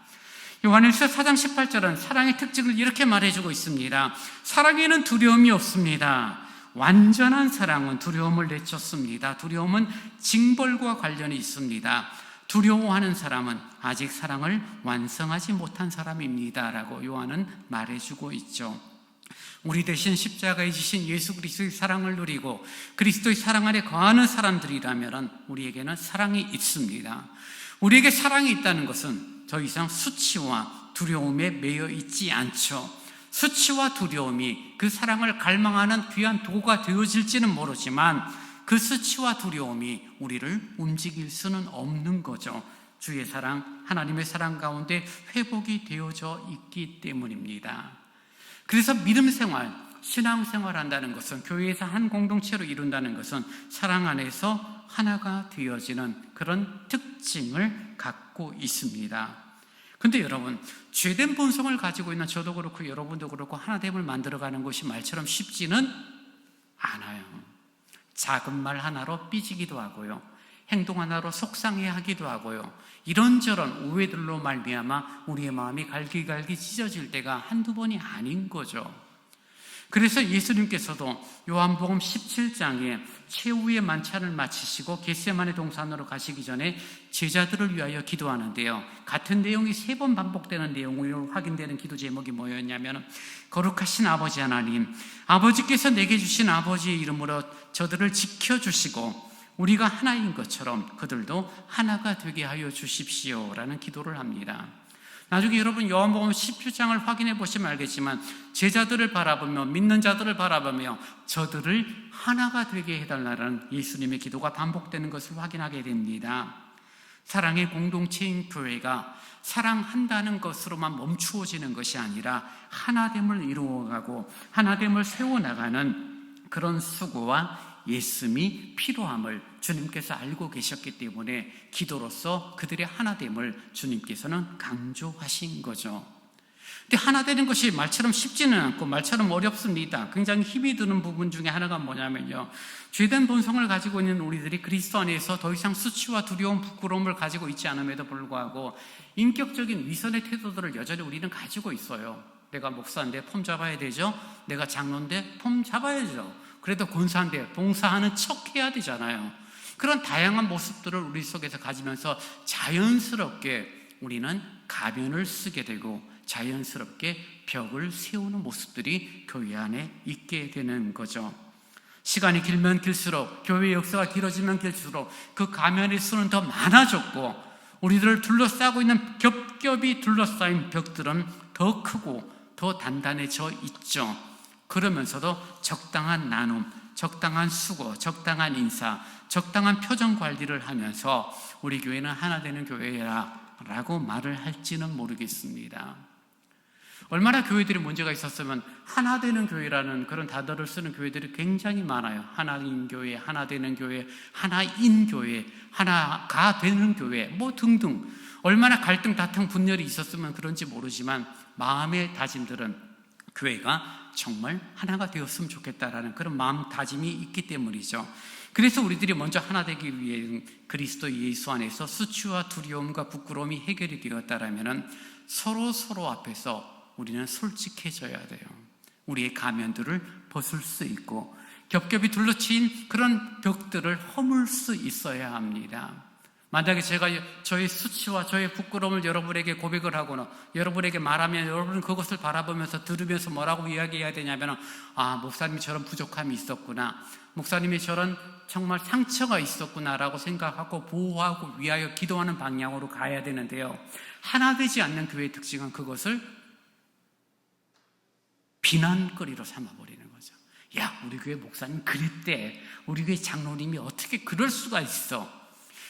A: 요한일서 4장 18절은 사랑의 특징을 이렇게 말해주고 있습니다. 사랑에는 두려움이 없습니다. 완전한 사랑은 두려움을 내쫓습니다. 두려움은 징벌과 관련이 있습니다. 두려워하는 사람은 아직 사랑을 완성하지 못한 사람입니다 라고 요한은 말해주고 있죠. 우리 대신 십자가에 지신 예수 그리스도의 사랑을 누리고 그리스도의 사랑 안에 거하는 사람들이라면 우리에게는 사랑이 있습니다. 우리에게 사랑이 있다는 것은 더 이상 수치와 두려움에 매여 있지 않죠. 수치와 두려움이 그 사랑을 갈망하는 귀한 도구가 되어질지는 모르지만 그 수치와 두려움이 우리를 움직일 수는 없는 거죠. 주의 사랑, 하나님의 사랑 가운데 회복이 되어져 있기 때문입니다. 그래서 믿음 생활, 신앙 생활 한다는 것은, 교회에서 한 공동체로 이룬다는 것은 사랑 안에서 하나가 되어지는 그런 특징을 갖고 있습니다. 근데 여러분, 죄된 본성을 가지고 있는 저도 그렇고 여러분도 그렇고 하나됨을 만들어가는 것이 말처럼 쉽지는 않아요. 작은 말 하나로 삐지기도 하고요, 행동 하나로 속상해하기도 하고요, 이런저런 오해들로 말미암아 우리의 마음이 갈기갈기 찢어질 때가 한두 번이 아닌 거죠. 그래서 예수님께서도 요한복음 17장에 최후의 만찬을 마치시고 겟세마네 동산으로 가시기 전에 제자들을 위하여 기도하는데요, 같은 내용이 3번 반복되는 내용으로 확인되는 기도 제목이 뭐였냐면, 거룩하신 아버지 하나님, 아버지께서 내게 주신 아버지의 이름으로 저들을 지켜주시고 우리가 하나인 것처럼 그들도 하나가 되게 하여 주십시오 라는 기도를 합니다. 나중에 여러분 요한복음 17장을 확인해 보시면 알겠지만, 제자들을 바라보며 믿는 자들을 바라보며 저들을 하나가 되게 해달라는 예수님의 기도가 반복되는 것을 확인하게 됩니다. 사랑의 공동체인 교회가 사랑한다는 것으로만 멈추어지는 것이 아니라 하나됨을 이루어가고 하나됨을 세워나가는 그런 수고와 예씀이 필요함을 주님께서 알고 계셨기 때문에 기도로서 그들의 하나됨을 주님께서는 강조하신 거죠. 근데 하나 되는 것이 말처럼 쉽지는 않고 말처럼 어렵습니다. 굉장히 힘이 드는 부분 중에 하나가 뭐냐면요, 죄된 본성을 가지고 있는 우리들이 그리스도 안에서 더 이상 수치와 두려움, 부끄러움을 가지고 있지 않음에도 불구하고 인격적인 위선의 태도들을 여전히 우리는 가지고 있어요. 내가 목사인데 폼 잡아야 되죠, 내가 장로인데 폼 잡아야죠, 그래도 권사인데 봉사하는 척 해야 되잖아요. 그런 다양한 모습들을 우리 속에서 가지면서 자연스럽게 우리는 가면을 쓰게 되고 자연스럽게 벽을 세우는 모습들이 교회 안에 있게 되는 거죠. 시간이 길면 길수록, 교회 역사가 길어지면 길수록 그 가면의 수는 더 많아졌고, 우리들을 둘러싸고 있는 겹겹이 둘러싸인 벽들은 더 크고 더 단단해져 있죠. 그러면서도 적당한 나눔, 적당한 수고, 적당한 인사, 적당한 표정 관리를 하면서 우리 교회는 하나 되는 교회라고 말을 할지는 모르겠습니다. 얼마나 교회들이 문제가 있었으면 하나 되는 교회라는 그런 단어를 쓰는 교회들이 굉장히 많아요. 하나인 교회, 하나 되는 교회, 하나인 교회, 하나가 되는 교회, 뭐 등등. 얼마나 갈등, 다툼, 분열이 있었으면 그런지 모르지만 마음의 다짐들은 교회가 정말 하나가 되었으면 좋겠다라는 그런 마음 다짐이 있기 때문이죠. 그래서 우리들이 먼저 하나 되기 위해 그리스도 예수 안에서 수치와 두려움과 부끄러움이 해결이 되었다라면 서로 앞에서 우리는 솔직해져야 돼요. 우리의 가면들을 벗을 수 있고 겹겹이 둘러친 그런 벽들을 허물 수 있어야 합니다. 만약에 제가 저의 수치와 저의 부끄러움을 여러분에게 고백을 하거나 여러분에게 말하면 여러분은 그것을 바라보면서 들으면서 뭐라고 이야기해야 되냐면, 아, 목사님이 저런 부족함이 있었구나, 목사님이 저런 정말 상처가 있었구나라고 생각하고 보호하고 위하여 기도하는 방향으로 가야 되는데요, 하나 되지 않는 교회의 특징은 그것을 비난거리로 삼아버리는 거죠. 야, 우리 교회 목사님 그랬대, 우리 교회 장로님이 어떻게 그럴 수가 있어.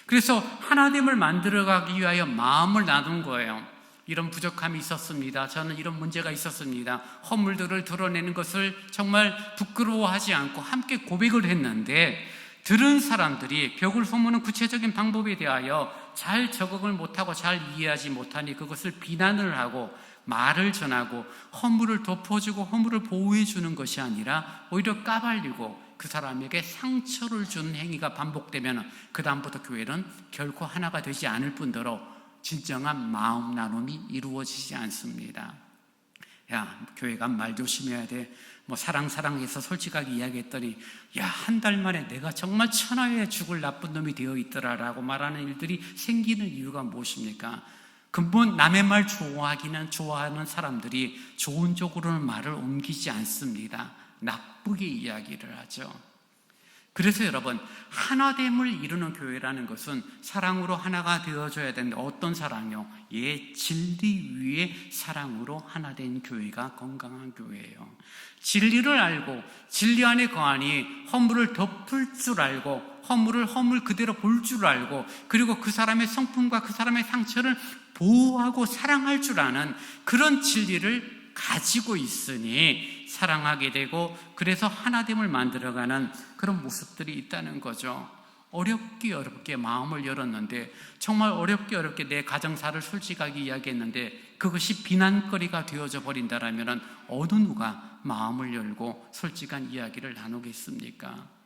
A: 그래서 하나됨을 만들어가기 위하여 마음을 나눈 거예요. 이런 부족함이 있었습니다, 저는 이런 문제가 있었습니다, 허물들을 드러내는 것을 정말 부끄러워하지 않고 함께 고백을 했는데, 들은 사람들이 벽을 허무는 구체적인 방법에 대하여 잘 적응을 못하고 잘 이해하지 못하니 그것을 비난을 하고 말을 전하고 허물을 덮어주고 허물을 보호해 주는 것이 아니라 오히려 까발리고 그 사람에게 상처를 주는 행위가 반복되면 그 다음부터 교회는 결코 하나가 되지 않을 뿐더러 진정한 마음 나눔이 이루어지지 않습니다. 야, 교회가 말 조심해야 돼, 뭐 사랑해서 솔직하게 이야기했더니 야, 한 달 만에 내가 정말 천하에 죽을 나쁜 놈이 되어 있더라라고 말하는 일들이 생기는 이유가 무엇입니까? 근본 남의 말 좋아하는 사람들이 좋은 쪽으로는 말을 옮기지 않습니다. 나쁘게 이야기를 하죠. 그래서 여러분, 하나됨을 이루는 교회라는 것은 사랑으로 하나가 되어줘야 되는데, 어떤 사랑이요? 진리 위에 사랑으로 하나 된 교회가 건강한 교회예요. 진리를 알고 진리 안에 거하니 허물을 덮을 줄 알고 허물을 허물 그대로 볼 줄 알고, 그리고 그 사람의 성품과 그 사람의 상처를 보호하고 사랑할 줄 아는 그런 진리를 가지고 있으니 사랑하게 되고, 그래서 하나됨을 만들어가는 그런 모습들이 있다는 거죠. 어렵게 마음을 열었는데, 정말 어렵게 내 가정사를 솔직하게 이야기했는데 그것이 비난거리가 되어져 버린다라면 어느 누가 마음을 열고 솔직한 이야기를 나누겠습니까?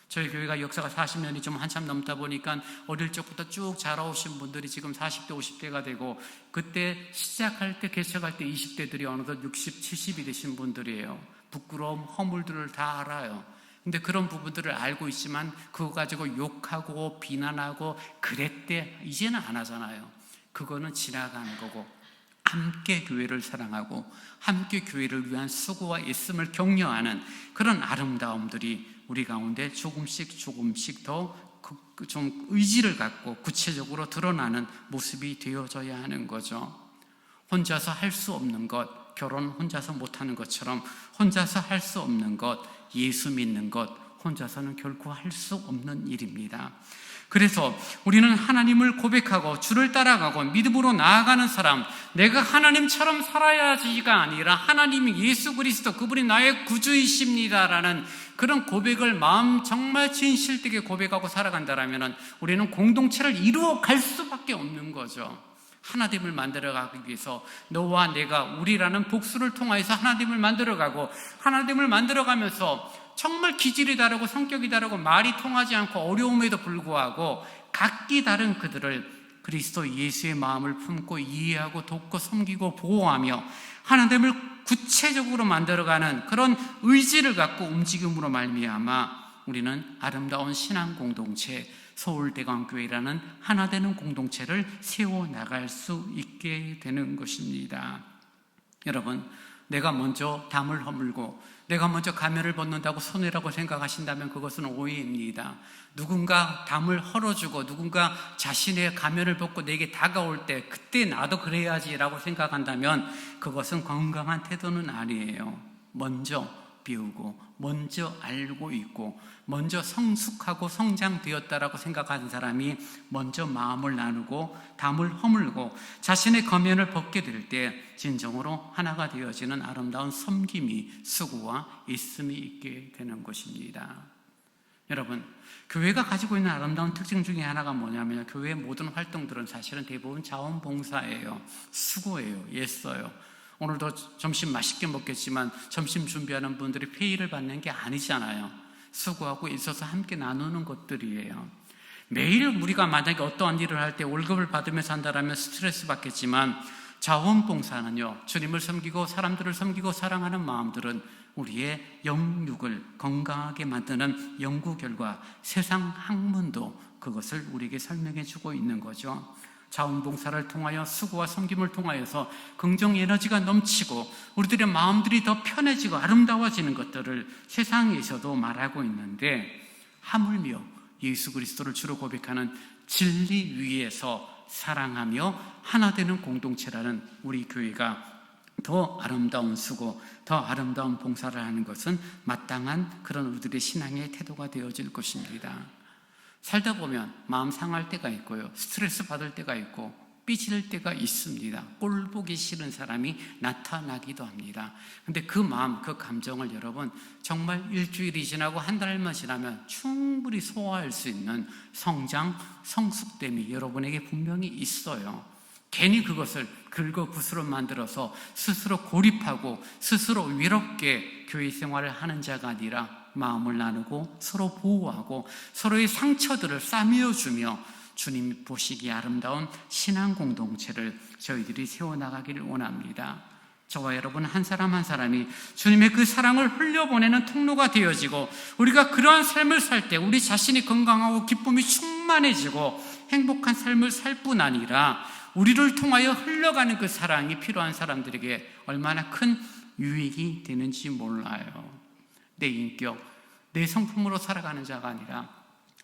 A: 저희 교회가 역사가 40년이 좀 한참 넘다 보니까 어릴 적부터 쭉 자라오신 분들이 지금 40대, 50대가 되고, 그때 시작할 때, 개척할 때 20대들이 어느덧 60, 70이 되신 분들이에요. 부끄러움, 허물들을 다 알아요. 근데 그런 부분들을 알고 있지만 그거 가지고 욕하고 비난하고 그랬대, 이제는 안 하잖아요. 그거는 지나가는 거고, 함께 교회를 사랑하고 함께 교회를 위한 수고와 애씀을 격려하는 그런 아름다움들이 우리 가운데 조금씩 더 좀 의지를 갖고 구체적으로 드러나는 모습이 되어져야 하는 거죠. 혼자서 할 수 없는 것, 결혼 혼자서 못하는 것처럼 혼자서 할 수 없는 것, 예수 믿는 것, 혼자서는 결코 할 수 없는 일입니다. 그래서 우리는 하나님을 고백하고 주를 따라가고 믿음으로 나아가는 사람, 내가 하나님처럼 살아야지가 아니라 하나님이 예수 그리스도, 그분이 나의 구주이십니다라는 그런 고백을 마음 정말 진실되게 고백하고 살아간다면 우리는 공동체를 이루어 갈 수밖에 없는 거죠. 하나됨을 만들어가기 위해서 너와 내가, 우리라는 복수를 통해서 하나됨을 만들어가고, 하나됨을 만들어가면서 정말 기질이 다르고 성격이 다르고 말이 통하지 않고 어려움에도 불구하고 각기 다른 그들을 그리스도 예수의 마음을 품고 이해하고 돕고 섬기고 보호하며 하나됨을 구체적으로 만들어가는 그런 의지를 갖고 움직임으로 말미암아 우리는 아름다운 신앙 공동체, 서울대광교회라는 하나 되는 공동체를 세워나갈 수 있게 되는 것입니다. 여러분, 내가 먼저 담을 허물고 내가 먼저 가면을 벗는다고 손해라고 생각하신다면 그것은 오해입니다. 누군가 담을 헐어주고 누군가 자신의 가면을 벗고 내게 다가올 때 그때 나도 그래야지라고 생각한다면 그것은 건강한 태도는 아니에요. 먼저 배우고 먼저 알고 있고 먼저 성숙하고 성장되었다라고 생각하는 사람이 먼저 마음을 나누고 담을 허물고 자신의 거면을 벗게 될 때 진정으로 하나가 되어지는 아름다운 섬김이, 수고와 있음이 있게 되는 것입니다. 여러분, 교회가 가지고 있는 아름다운 특징 중에 하나가 뭐냐면 교회의 모든 활동들은 사실은 대부분 자원봉사예요. 수고예요. 애써요. 오늘도 점심 맛있게 먹겠지만 점심 준비하는 분들이 페이를 받는 게 아니잖아요. 수고하고 있어서 함께 나누는 것들이에요. 매일 우리가 만약에 어떠한 일을 할 때 월급을 받으면서 한다면 스트레스 받겠지만 자원봉사는요, 주님을 섬기고 사람들을 섬기고 사랑하는 마음들은 우리의 영육을 건강하게 만드는 연구 결과 세상 학문도 그것을 우리에게 설명해 주고 있는 거죠. 자원봉사를 통하여 수고와 섬김을 통하여서 긍정 에너지가 넘치고 우리들의 마음들이 더 편해지고 아름다워지는 것들을 세상에서도 말하고 있는데, 하물며 예수 그리스도를 주로 고백하는 진리 위에서 사랑하며 하나 되는 공동체라는 우리 교회가 더 아름다운 수고, 더 아름다운 봉사를 하는 것은 마땅한 그런 우리들의 신앙의 태도가 되어질 것입니다. 살다 보면 마음 상할 때가 있고요, 스트레스 받을 때가 있고 삐질 때가 있습니다. 꼴 보기 싫은 사람이 나타나기도 합니다. 근데 그 마음, 그 감정을 여러분 정말 일주일이 지나고 한 달만 지나면 충분히 소화할 수 있는 성장, 성숙됨이 여러분에게 분명히 있어요. 괜히 그것을 긁어부스러 만들어서 스스로 고립하고 스스로 외롭게 교회 생활을 하는 자가 아니라 마음을 나누고 서로 보호하고 서로의 상처들을 싸매어주며 주님이 보시기에 아름다운 신앙 공동체를 저희들이 세워나가기를 원합니다. 저와 여러분 한 사람 한 사람이 주님의 그 사랑을 흘려보내는 통로가 되어지고, 우리가 그러한 삶을 살 때 우리 자신이 건강하고 기쁨이 충만해지고 행복한 삶을 살 뿐 아니라 우리를 통하여 흘러가는 그 사랑이 필요한 사람들에게 얼마나 큰 유익이 되는지 몰라요. 내 인격, 내 성품으로 살아가는 자가 아니라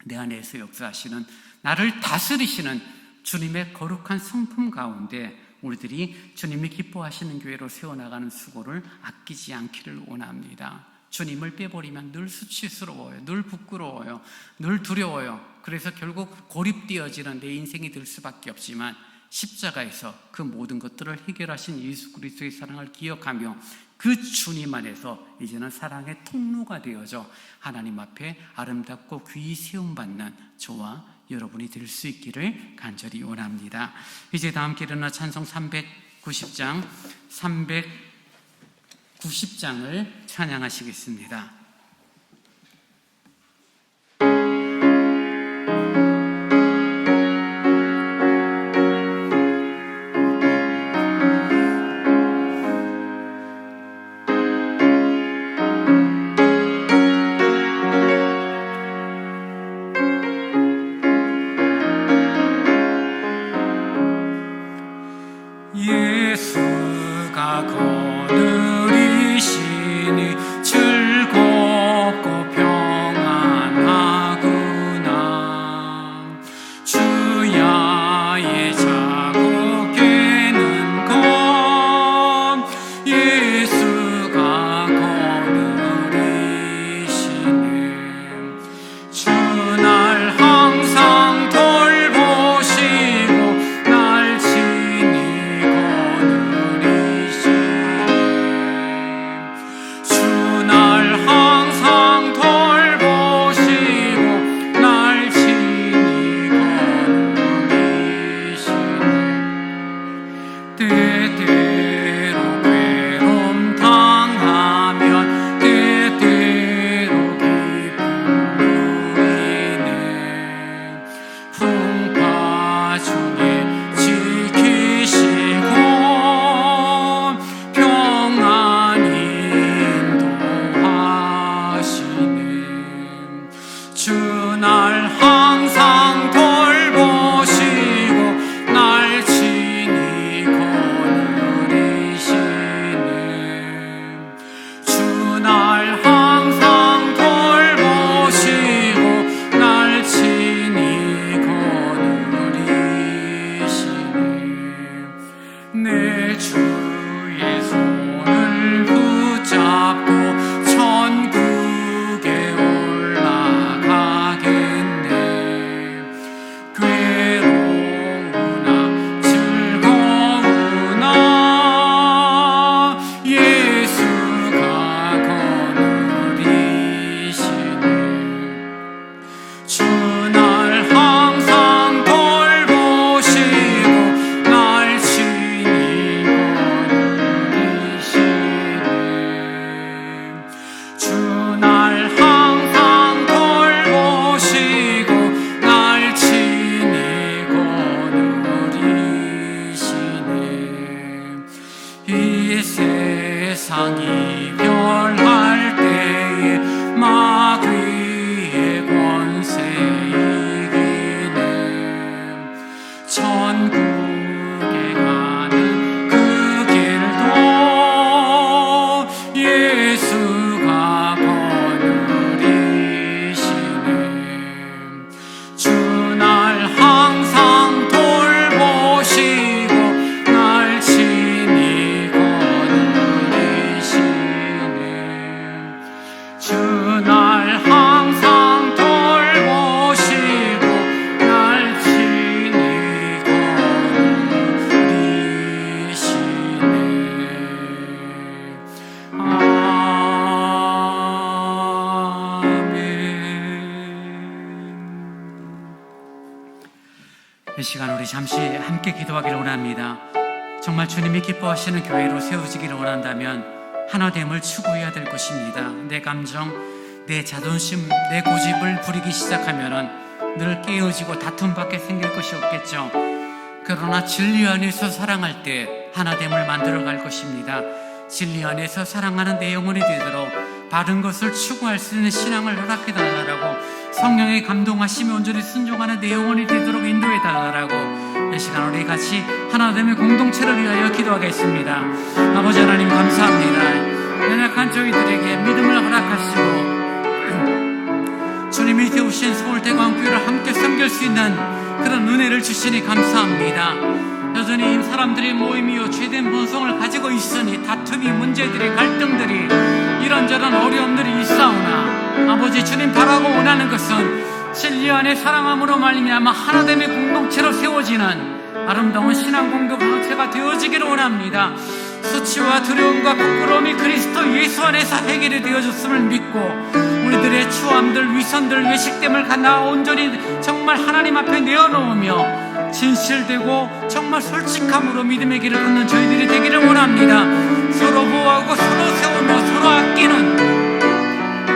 A: 내 안에서 역사하시는, 나를 다스리시는 주님의 거룩한 성품 가운데 우리들이 주님이 기뻐하시는 교회로 세워나가는 수고를 아끼지 않기를 원합니다. 주님을 빼버리면 늘 수치스러워요, 늘 부끄러워요, 늘 두려워요. 그래서 결국 고립되어지는 내 인생이 될 수밖에 없지만, 십자가에서 그 모든 것들을 해결하신 예수 그리스도의 사랑을 기억하며 그 주님 안에서 이제는 사랑의 통로가 되어져 하나님 앞에 아름답고 귀히 세움받는 저와 여러분이 될 수 있기를 간절히 원합니다. 이제 다 함께 일어나 찬송 390장을 찬양하시겠습니다.
B: 예수가 거느리시니 즐겁고 평안하구나. 주야의 자고 깨는 것 예수가 거느리시네. 주날 항상 돌보시고 날 친히 거느리시네. 주날 항상 돌보시고 날 친히 거느리시네. 때때로 괴로움 당하면 때때로 기쁨 누리네. 풍파 중에 지키시고 평안히 인도하시네. 주날 항상 돌보시고 날 친히 거느리시네. 주날 항상 돌보시고 날 친히 거느리시네. 내 주의 손을 붙잡고 천국에 올라가겠네. 괴로우나 즐거우나 예수가 거느리시네. 주날 항상 돌보시고 날 친히 거느리시네. 주날 항상 돌보시고 날 친히 거느리시네. 이 세상이 별할 때에 마귀의 권세 이기네. 천국에 가는 그 길도 예수가 거느리시네. 주날 항상 돌보시고 날 친히 거느리시네. 주날 항상 돌보시고 날 친히 거느리시네. 아멘.
A: 이 시간 우리 잠시 함께 기도하기를 원합니다. 정말 주님이 기뻐하시는 교회로 세워지기를 원한다면 하나됨을 추구해야 될 것입니다. 내 감정, 내 자존심, 내 고집을 부리기 시작하면은 늘 깨어지고 다툼밖에 생길 것이 없겠죠. 그러나 진리 안에서 사랑할 때 하나됨을 만들어갈 것입니다. 진리 안에서 사랑하는 내 영혼이 되도록 바른 것을 추구할 수 있는 신앙을 허락해 달라고, 성령의 감동하심에 온전히 순종하는 내 영혼이 되도록 인도해 달라고, 이 시간 우리 같이 하나됨의 공동체를 위하여 기도하겠습니다. 아버지 하나님 감사합니다. 연약한 저희들에게 믿음을 허락하시고 주님이 세우신 서울대광교회를 함께 섬길 수 있는 그런 은혜를 주시니 감사합니다. 여전히 사람들이 모임이요 죄된 본성을 가지고 있으니 다툼이, 문제들이, 갈등들이 이런저런 어려움들이 있사오나 아버지 주님 바라고 원하는 것은 진리 안에 사랑함으로 말미암아 하나됨의 공동체로 세워지는 아름다운 신앙 공동체가 되어지기를 원합니다. 수치와 두려움과 부끄러움이 그리스도 예수 안에서 해결이 되어졌음을 믿고 우리들의 추함들, 위선들, 외식됨을 나 온전히 정말 하나님 앞에 내어놓으며 진실되고 정말 솔직함으로 믿음의 길을 걷는 저희들이 되기를 원합니다. 서로 보호하고 서로 세우며 서로 아끼는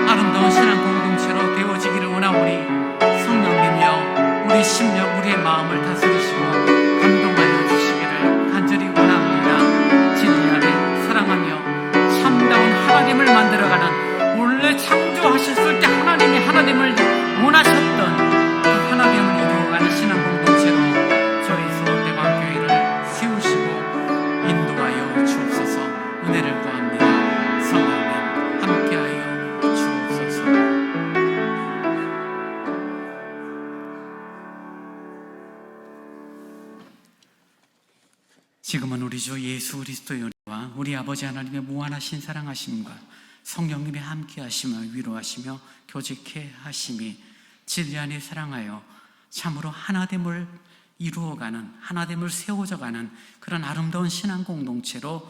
A: 아름다운 신앙 공동체로 되어지기를 원하오니 성령님이여 우리 심령, 우리의 마음을 다스리시고 감동하여 주시기를 간절히 원합니다. 진리 안에 사랑하며 참다운 하나님을 만들어가는 원래 창조하셨을 때 하나님이 하나님을 원하셨던 그 하나님을 이루어가는 신앙 공동체로 저희 서울대광교회를 세우시고 인도하여 주옵소서. 은혜를 구합니다. 성령님 함께하여 주옵소서. 지금은 우리 주 예수 그리스도의 은혜와 우리 아버지 하나님의 무한하신 사랑하심과 성령님의 함께하심을 위로하시며 교제케 하심이 진리 안에 사랑하여 참으로 하나됨을 이루어가는, 하나됨을 세워져가는 그런 아름다운 신앙 공동체로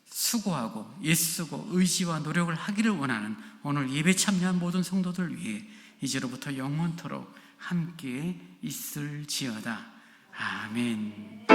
A: 수고하고 애쓰고 의지와 노력을 하기를 원하는 오늘 예배 참여한 모든 성도들 위해 이제로부터 영원토록 함께 있을지어다. 아멘.